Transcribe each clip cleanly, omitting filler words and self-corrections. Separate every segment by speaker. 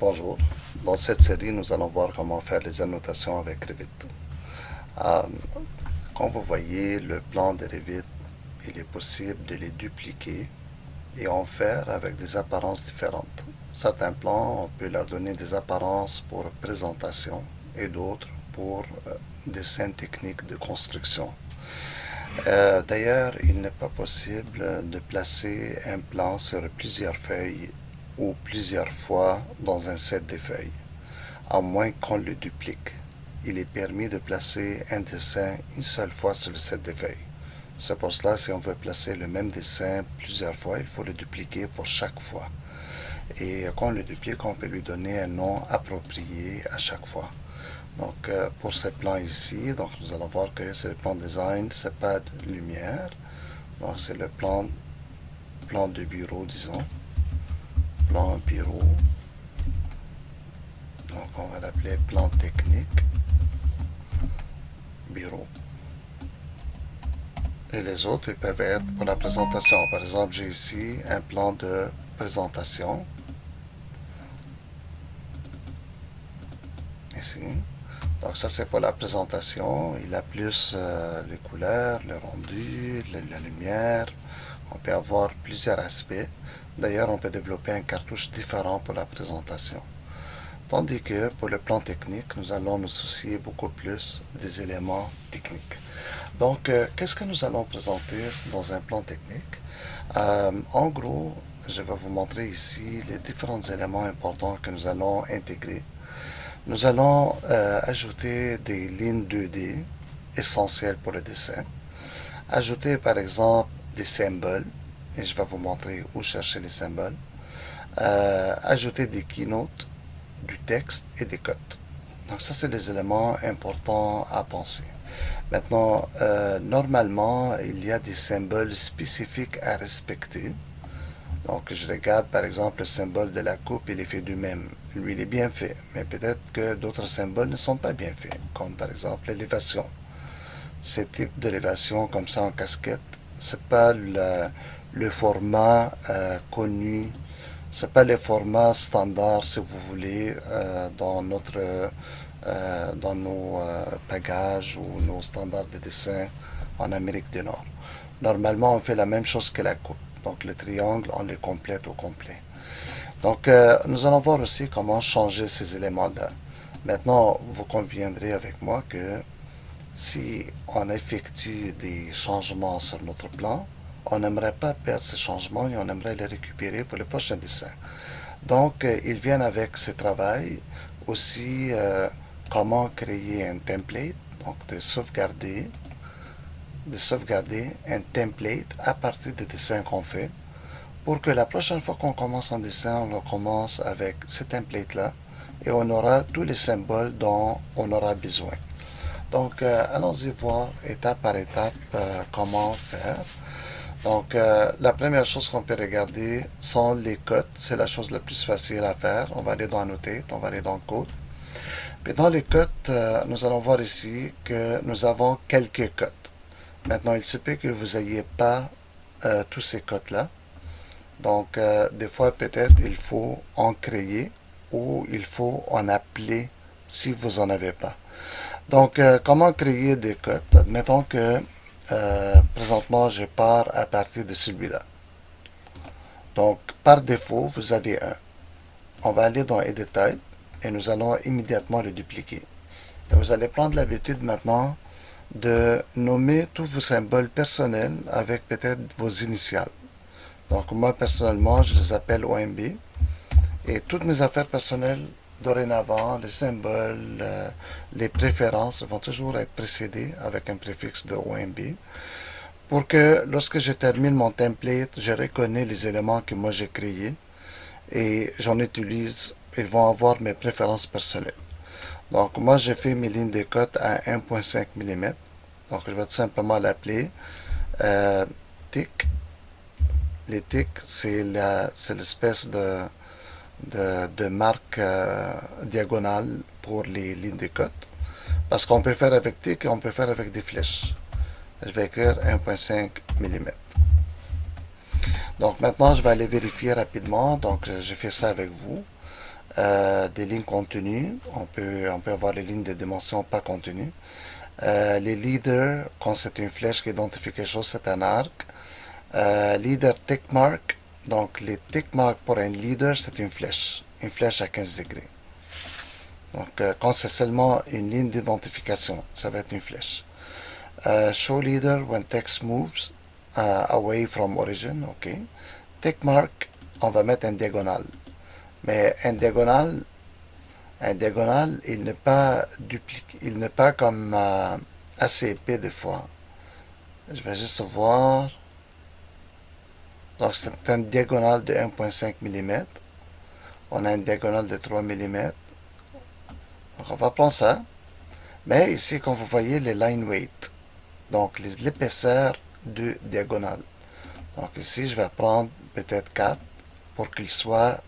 Speaker 1: Bonjour. Dans cette série, nous allons voir comment faire les annotations avec Revit. Euh, Comme vous voyez, le plan de Revit, il est possible de les dupliquer et en faire avec des apparences différentes. Certains plans, on peut leur donner des apparences pour présentation et d'autres pour dessin technique de construction. D'ailleurs, il n'est pas possible de placer un plan sur plusieurs feuilles ou plusieurs fois dans un set de feuilles, à moins qu'on le duplique. Il est permis de placer un dessin une seule fois sur le set de feuilles. C'est pour cela, si on veut placer le même dessin plusieurs fois, il faut le dupliquer pour chaque fois. Et quand on le duplique, on peut lui donner un nom approprié à chaque fois. Donc, pour ce plan ici, donc nous allons voir que c'est le plan design, c'est pas de lumière. Donc, c'est le plan de bureau, disons. Plan bureau. Donc, on va l'appeler plan technique. Bureau. Et les autres, ils peuvent être pour la présentation. Par exemple, j'ai ici un plan de présentation. Ici. Donc ça, c'est pour la présentation. Il a plus les couleurs, le rendu, la lumière. On peut avoir plusieurs aspects. D'ailleurs, on peut développer un cartouche différent pour la présentation. Tandis que pour le plan technique, nous allons nous soucier beaucoup plus des éléments techniques. Donc, qu'est-ce que nous allons présenter dans un plan technique? En gros, je vais vous montrer ici les différents éléments importants que nous allons intégrer. Nous allons ajouter des lignes 2D essentielles pour le dessin. Ajouter par exemple des symboles, et je vais vous montrer où chercher les symboles. Ajouter des keynotes, du texte et des codes. Donc ça, c'est des éléments importants à penser. Maintenant, normalement, il y a des symboles spécifiques à respecter. Donc, je regarde par exemple le symbole de la coupe, il est fait du même. Lui, il est bien fait, mais peut-être que d'autres symboles ne sont pas bien faits, comme par exemple l'élévation. Ce type d'élévation comme ça en casquette, c'est pas le format connu, c'est pas le format standard, si vous voulez, dans nos bagages ou nos standards de dessin en Amérique du Nord. Normalement, on fait la même chose que la coupe. Donc le triangle, on le complète au complet. Donc nous allons voir aussi comment changer ces éléments-là. Maintenant, vous conviendrez avec moi que si on effectue des changements sur notre plan, on n'aimerait pas perdre ces changements et on aimerait les récupérer pour le prochain dessin. Donc, ils viennent avec ce travail aussi comment créer un template, donc de sauvegarder un template à partir des dessins qu'on fait pour que la prochaine fois qu'on commence un dessin, on commence avec ce template-là et on aura tous les symboles dont on aura besoin. Donc, allons-y voir étape par étape comment faire. Donc, la première chose qu'on peut regarder sont les codes. C'est la chose la plus facile à faire. On va aller dans Annotate, on va aller dans Code. Puis dans les codes, nous allons voir ici que nous avons quelques codes. Maintenant, il se peut que vous n'ayez pas tous ces codes-là. Donc, des fois, peut-être, il faut en créer ou il faut en appeler si vous n'en avez pas. Donc, comment créer des codes? Admettons que présentement, je pars à partir de celui-là. Donc, par défaut, vous avez un. On va aller dans Edit Type et nous allons immédiatement le dupliquer. Et vous allez prendre l'habitude maintenant de nommer tous vos symboles personnels avec peut-être vos initiales. Donc, moi, personnellement, je les appelle OMB. Et toutes mes affaires personnelles, dorénavant, les symboles, les préférences vont toujours être précédées avec un préfixe de OMB pour que lorsque je termine mon template, je reconnais les éléments que moi j'ai créés et j'en utilise, ils vont avoir mes préférences personnelles. Donc moi j'ai fait mes lignes de cote à 1.5 mm. Donc je vais tout simplement l'appeler tick. Les ticks, c'est l'espèce de marque diagonale pour les lignes de cote. Parce qu'on peut faire avec tick et on peut faire avec des flèches. Je vais écrire 1.5 mm. Donc maintenant, je vais aller vérifier rapidement. Donc, j'ai fait ça avec vous. des lignes contenues. On peut avoir les lignes de dimension pas contenues. Les leaders, quand c'est une flèche qui identifie quelque chose, c'est un arc. Leader tick mark. Donc les tick marks pour un leader, c'est une flèche à 15 degrés. Donc quand c'est seulement une ligne d'identification, ça va être une flèche. Show leader when text moves away from origin, ok. Tick mark, on va mettre un diagonale. Mais un diagonale, il n'est pas dupliqué, il n'est pas comme assez épais des fois. Je vais juste voir. Donc c'est une diagonale de 1,5 mm. On a une diagonale de 3 mm. Donc on va prendre ça. Mais ici, comme vous voyez, les line weight. Donc l'épaisseur de diagonale. Donc ici, je vais prendre peut-être 4 pour qu'il soit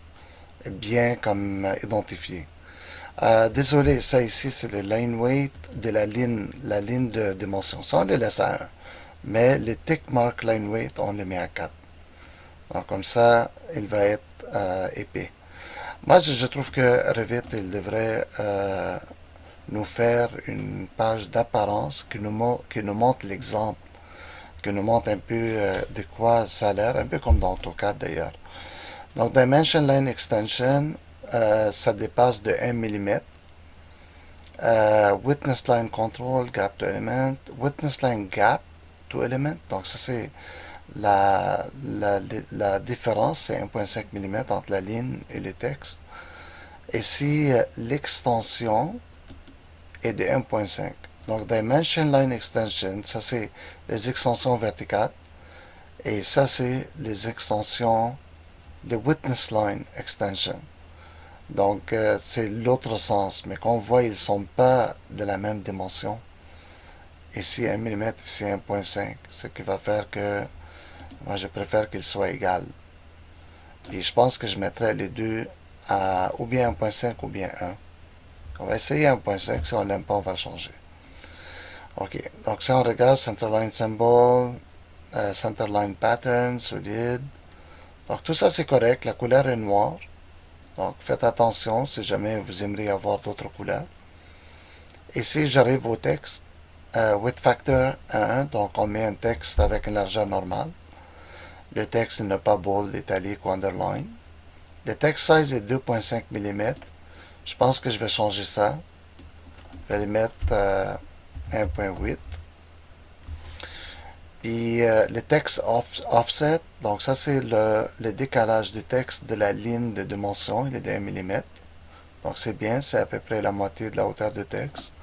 Speaker 1: bien comme identifié. Désolé, ça ici, c'est le line weight de la ligne de dimension. Ça, on les laisse à 1. Mais les tick mark line weight, on les met à 4. Donc comme ça, il va être épais. Moi, je trouve que Revit, il devrait nous faire une page d'apparence qui nous montre l'exemple, qui nous montre un peu de quoi ça a l'air, un peu comme dans AutoCAD d'ailleurs. Donc, Dimension Line Extension, ça dépasse de 1 mm. Witness Line Control, Gap to Element. Witness Line Gap to Element. Donc, ça, c'est la différence, c'est 1,5 mm entre la ligne et le texte. Et si l'extension est de 1,5. Donc, Dimension Line Extension, ça, c'est les extensions verticales. Et ça, c'est les extensions, les Witness Line Extension. Donc, c'est l'autre sens. Mais qu'on voit, ils ne sont pas de la même dimension. Ici, 1 mm, ici, 1,5. Ce qui va faire que moi, je préfère qu'ils soient égales. Puis, je pense que je mettrai les deux à ou bien 1,5 ou bien 1. On va essayer 1,5. Si on l'aime pas, on va le changer. Ok. Donc, si on regarde Centerline Symbol, Centerline Pattern, solide. Donc, tout ça, c'est correct. La couleur est noire. Donc, faites attention si jamais vous aimeriez avoir d'autres couleurs. Ici, j'arrive au texte. Width factor 1, donc on met un texte avec une largeur normale. Le texte n'est pas bold, italique ou underline. Le text size est 2,5 mm. Je pense que je vais changer ça. Je vais le mettre 1,8. Puis le text offset, donc ça c'est le décalage du texte de la ligne de dimension, il est de 1 mm. Donc c'est bien, c'est à peu près la moitié de la hauteur de texte.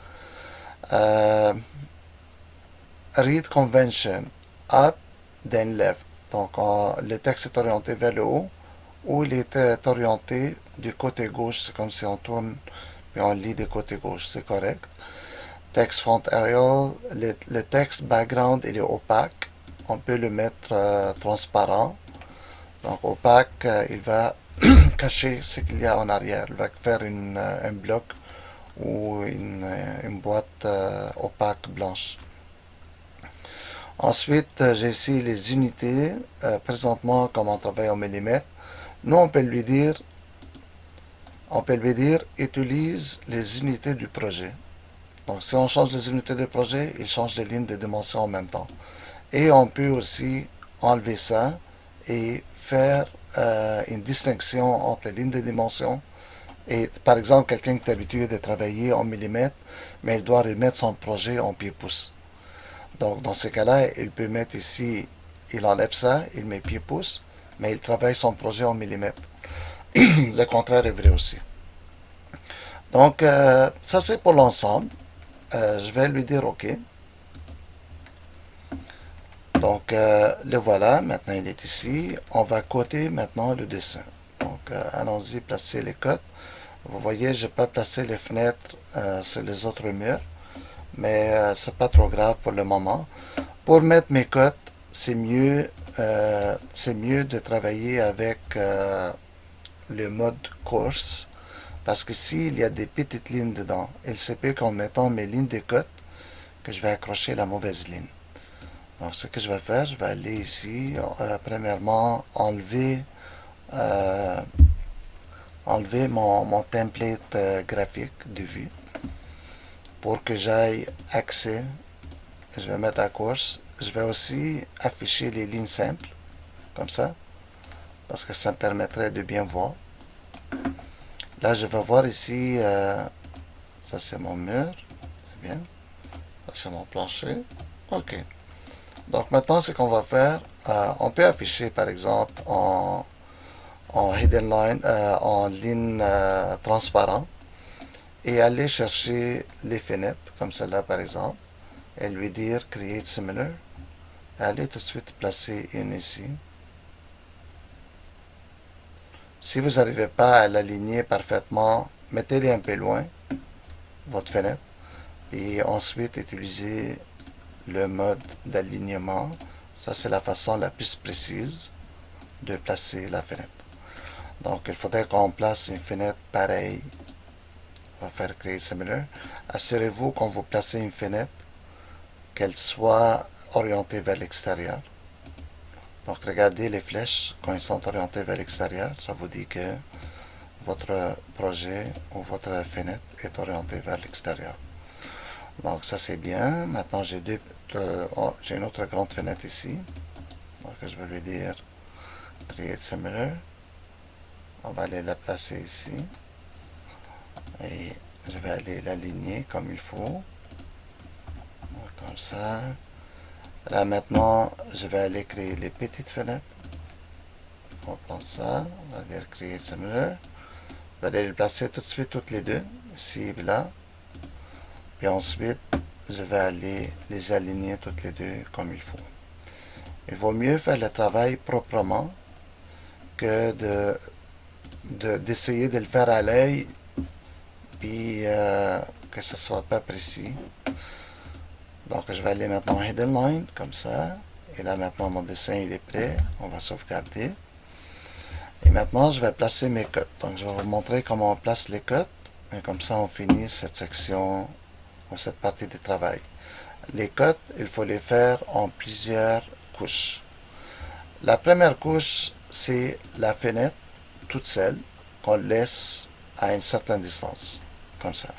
Speaker 1: Read convention, up, then left. Donc le texte est orienté vers le haut ou il est orienté du côté gauche. C'est comme si on tourne et on lit du côté gauche. C'est correct. Text font Arial, le texte background il est opaque. On peut le mettre transparent. Donc opaque, il va cacher ce qu'il y a en arrière. Il va faire un bloc ou une boîte opaque blanche. Ensuite, j'ai ici les unités. Présentement, comme on travaille en millimètres, nous on peut lui dire utilise les unités du projet. Donc si on change les unités de projet, il change les lignes de dimension en même temps. Et on peut aussi enlever ça et faire une distinction entre les lignes de dimension. Et par exemple, quelqu'un qui est habitué de travailler en millimètres, mais il doit remettre son projet en pied-pouce. Donc dans ces cas-là, il peut mettre ici, il enlève ça, il met pied-pouce, mais il travaille son projet en millimètres. Le contraire est vrai aussi. Donc ça c'est pour l'ensemble. Je vais lui dire OK. Donc le voilà, maintenant il est ici. On va coter maintenant le dessin. Donc allons-y, placer les cotes. Vous voyez, je n'ai pas placé les fenêtres sur les autres murs, mais c'est pas trop grave pour le moment. Pour mettre mes cotes, c'est mieux de travailler avec le mode course, parce que s'il y a des petites lignes dedans, il se peut qu'en mettant mes lignes de cotes, que je vais accrocher la mauvaise ligne. Donc ce que je vais faire, je vais aller ici, premièrement enlever enlever mon template graphique de vue pour que j'aille accès. Je vais mettre à course. Je vais aussi afficher les lignes simples, comme ça, parce que ça me permettrait de bien voir. Là, je vais voir ici, ça c'est mon mur, c'est bien. Ça c'est mon plancher. Ok. Donc maintenant, ce qu'on va faire, on peut afficher par exemple en hidden line, en ligne transparente, et aller chercher les fenêtres, comme celle-là par exemple, et lui dire Create Similar. Allez tout de suite placer une ici. Si vous n'arrivez pas à l'aligner parfaitement, mettez-les un peu loin, votre fenêtre, et ensuite utilisez le mode d'alignement. Ça, c'est la façon la plus précise de placer la fenêtre. Donc, il faudrait qu'on place une fenêtre pareille. On va faire Create Similar. Assurez-vous quand vous placez une fenêtre, qu'elle soit orientée vers l'extérieur. Donc, regardez les flèches quand ils sont orientés vers l'extérieur. Ça vous dit que votre projet ou votre fenêtre est orienté vers l'extérieur. Donc, ça c'est bien. Maintenant, j'ai j'ai une autre grande fenêtre ici. Donc, je vais lui dire Create Similar. On va aller la placer ici. Et je vais aller l'aligner comme il faut. Donc, comme ça. Là maintenant, je vais aller créer les petites fenêtres. On prend ça, on va dire Create Similar. Je vais aller les placer tout de suite toutes les deux, ici et là. Puis ensuite, je vais aller les aligner toutes les deux comme il faut. Il vaut mieux faire le travail proprement que d'essayer de le faire à l'œil puis que ce soit pas précis. Donc je vais aller maintenant en Hidden Line, comme ça. Et là maintenant mon dessin il est prêt. On va sauvegarder. Et maintenant je vais placer mes cotes. Donc je vais vous montrer comment on place les cotes. Et comme ça on finit cette section ou cette partie du travail. Les cotes, il faut les faire en plusieurs couches. La première couche, c'est la fenêtre toute seule qu'on laisse à une certaine distance. Comme ça.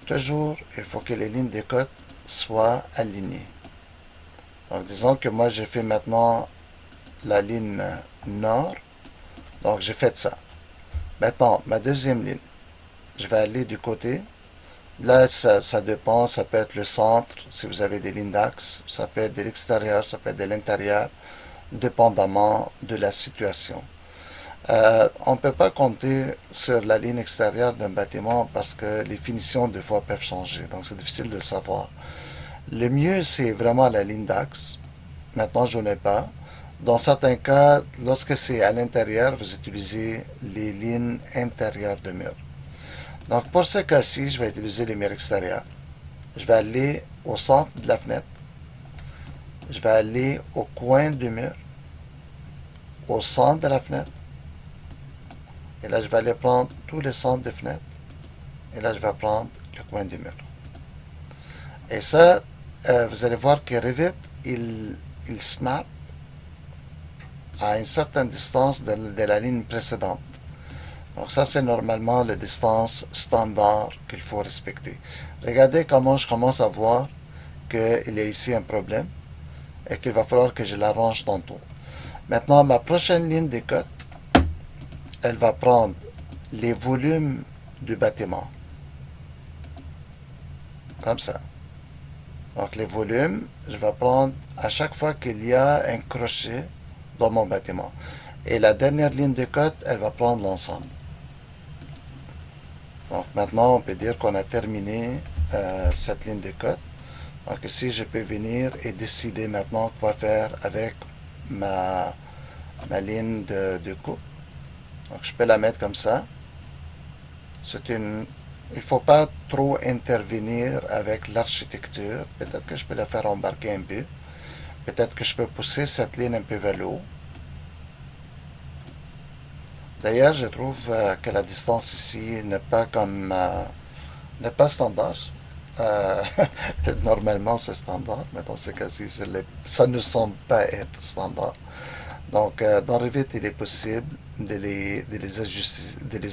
Speaker 1: Toujours, il faut que les lignes de cote soient alignées. Donc, disons que moi, j'ai fait maintenant la ligne nord. Donc, j'ai fait ça. Maintenant, ma deuxième ligne, je vais aller du côté. Là, ça dépend. Ça peut être le centre, si vous avez des lignes d'axe. Ça peut être de l'extérieur, ça peut être de l'intérieur, dépendamment de la situation. On ne peut pas compter sur la ligne extérieure d'un bâtiment parce que les finitions de fois peuvent changer, donc c'est difficile de le savoir. Le mieux, c'est vraiment la ligne d'axe. Maintenant, je n'en ai pas. Dans certains cas, lorsque c'est à l'intérieur, vous utilisez les lignes intérieures de mur. Donc pour ce cas-ci, je vais utiliser les murs extérieurs. Je vais aller au centre de la fenêtre. Je vais aller au coin du mur, au centre de la fenêtre. Et là, je vais aller prendre tous les centres de fenêtres. Et là, je vais prendre le coin du mur. Et ça, vous allez voir que Revit, il snap à une certaine distance de la ligne précédente. Donc ça, c'est normalement la distance standard qu'il faut respecter. Regardez comment je commence à voir qu'il y a ici un problème et qu'il va falloir que je l'arrange tantôt. Maintenant, ma prochaine ligne de cote, elle va prendre les volumes du bâtiment. Comme ça. Donc les volumes, je vais prendre à chaque fois qu'il y a un crochet dans mon bâtiment. Et la dernière ligne de cote, elle va prendre l'ensemble. Donc maintenant, on peut dire qu'on a terminé cette ligne de cote. Donc ici, je peux venir et décider maintenant quoi faire avec ma ligne de coupe. Donc je peux la mettre comme ça. Il ne faut pas trop intervenir avec l'architecture. Peut-être que je peux la faire embarquer un peu. Peut-être que je peux pousser cette ligne un peu vers le haut. D'ailleurs, je trouve que la distance ici n'est pas n'est pas standard. Euh, Normalement, c'est standard, mais dans ce cas-ci, ça ne semble pas être standard. Donc, dans Revit, il est possible de les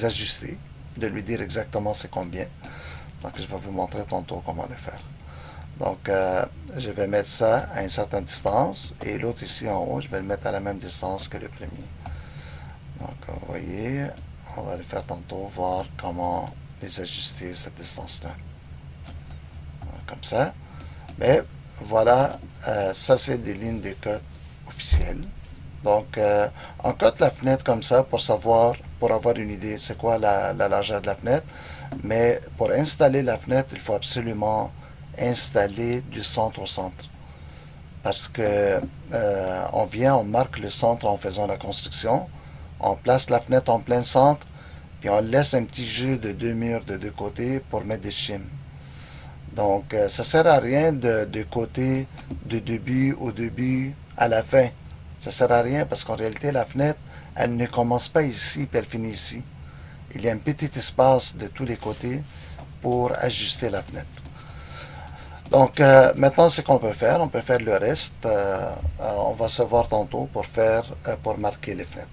Speaker 1: ajuster, de lui dire exactement c'est combien. Donc, je vais vous montrer tantôt comment le faire. Donc, je vais mettre ça à une certaine distance et l'autre ici en haut, je vais le mettre à la même distance que le premier. Donc, vous voyez, on va le faire tantôt, voir comment les ajuster cette distance-là. Comme ça. Mais voilà, ça c'est des lignes de code officielles. Donc, on cote la fenêtre comme ça pour savoir, pour avoir une idée, c'est quoi la largeur de la fenêtre. Mais pour installer la fenêtre, il faut absolument installer du centre au centre. Parce que on marque le centre en faisant la construction, on place la fenêtre en plein centre, puis on laisse un petit jeu de deux murs de deux côtés pour mettre des chimes. Donc, ça sert à rien de côté de début au début à la fin. Ça sert à rien parce qu'en réalité, la fenêtre, elle ne commence pas ici puis elle finit ici. Il y a un petit espace de tous les côtés pour ajuster la fenêtre. Donc, maintenant, ce qu'on peut faire, on peut faire le reste. On va se voir tantôt pour marquer les fenêtres.